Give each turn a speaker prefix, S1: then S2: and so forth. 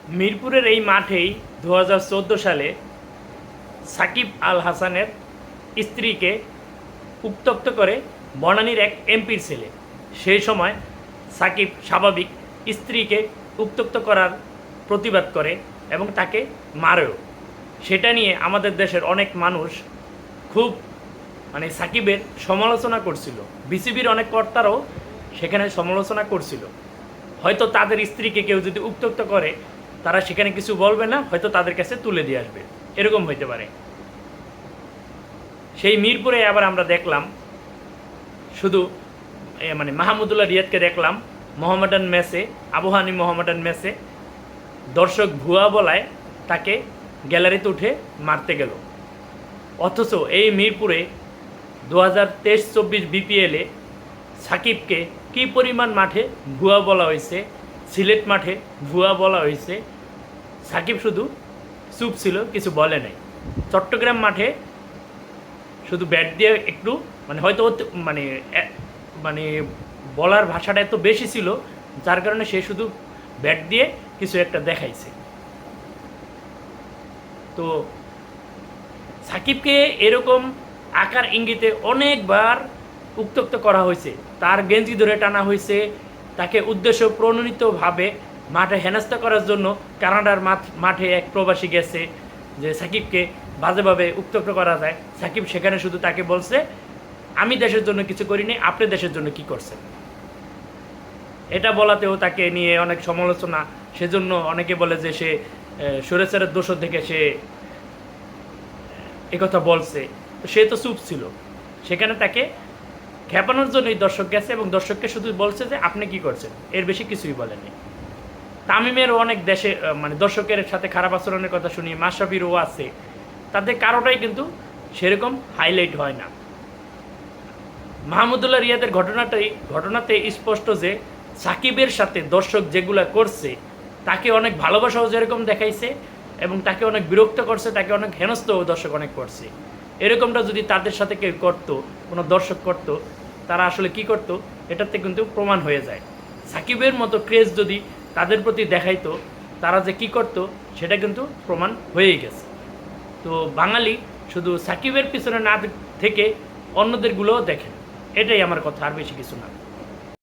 S1: মিরপুরের এই মাঠেই 2014 সালে সাকিব আল হাসানের স্ত্রীকে উত্ত্যক্ত করে বনানীর এক এমপির ছেলে। সেই সময় সাকিব স্বাভাবিক স্ত্রীকে উত্ত্যক্ত করার প্রতিবাদ করে এবং তাকে মারেও। সেটা নিয়ে আমাদের দেশের অনেক মানুষ খুব সাকিবের সমালোচনা করছিল। বিসিবির অনেক কর্তারাও সেখানে সমালোচনা করছিল। হয়তো তাদের স্ত্রীকে কেউ যদি উত্ত্যক্ত করে তারা সেখানে কিছু বলবে না, হয়তো তাদের কাছে তুলে দিয়ে আসবে, এরকম হইতে পারে। সেই মিরপুরে আবার আমরা দেখলাম শুধু মাহমুদুল্লাহ রিয়াদকে দেখলাম মোহামেডান ম্যাচে, আবহানী মোহামেডান ম্যাচে দর্শক ভুয়া বলায় তাকে গ্যালারিতে উঠে মারতে গেল। অথচ এই মিরপুরে 2023-24 বিপিএলে সাকিবকে কী পরিমাণ মাঠে ভুয়া বলা হয়েছে, সিলেট মাঠে ভুয়া বলা হয়েছে, সাকিব শুধু চুপ ছিল, কিছু বলে নাই। চট্টগ্রাম মাঠে শুধু ব্যাট দিয়ে একটু হয়তো বলার ভাষাটা এত বেশি ছিল যার কারণে সে শুধু ব্যাট দিয়ে কিছু একটা দেখাইছে। তো সাকিবকে এরকম আকার ইঙ্গিতে অনেকবার উত্ত্যক্ত করা হয়েছে, তার গেঞ্জি ধরে টানা হয়েছে, তাকে উদ্দেশ্য প্রণোদিতভাবে মাঠে হেনস্থা করার জন্য কানাডার মাঠে এক প্রবাসী গেছে যে সাকিবকে বাজেভাবে উত্ত্যক্ত করা যায়। সাকিব সেখানে শুধু তাকে বলছে, আমি দেশের জন্য কিছু করিনি, আপনি দেশের জন্য কি করছেন। এটা বলাতেও তাকে নিয়ে অনেক সমালোচনা। সেজন্য অনেকে বলে যে সে সুরেশ্বরের দোষর থেকে সে একথা বলছে। সে তো চুপ ছিল, সেখানে তাকে খেপানোর জন্যই দর্শক গেছে এবং দর্শককে শুধু বলছে যে আপনি কি করছেন, এর বেশি কিছুই বলেনি। তামিমেরও অনেক দেশে দর্শকের সাথে খারাপ আচরণের কথা শুনি, মাশরাফিরও আছে, তাদের কারোটাই কিন্তু সেরকম হাইলাইট হয় না। মাহমুদুল্লাহ রিয়াদের ঘটনাতে স্পষ্ট যে সাকিবের সাথে দর্শক যেগুলা করছে তাকে অনেক ভালোবাসাও যেরকম দেখাইছে এবং তাকে অনেক বিরক্ত করছে, তাকে অনেক হেনস্থও দর্শক অনেক করছে। এরকমটা যদি তাদের সাথে কেউ করতো, কোনো দর্শক করতো, তারা আসলে কি করত এটাতে কিন্তু প্রমাণ হয়ে যায়। সাকিবের মতো ক্রেজ যদি তাদের প্রতি দেখাইতো, তারা যে কি করত সেটা কিন্তু প্রমাণ হয়েই গেছে। তো বাঙালি শুধু সাকিবের পিছনে না থেকে অন্যদেরগুলোও দেখেন, এটাই আমার কথা, আর বেশি কিছু না।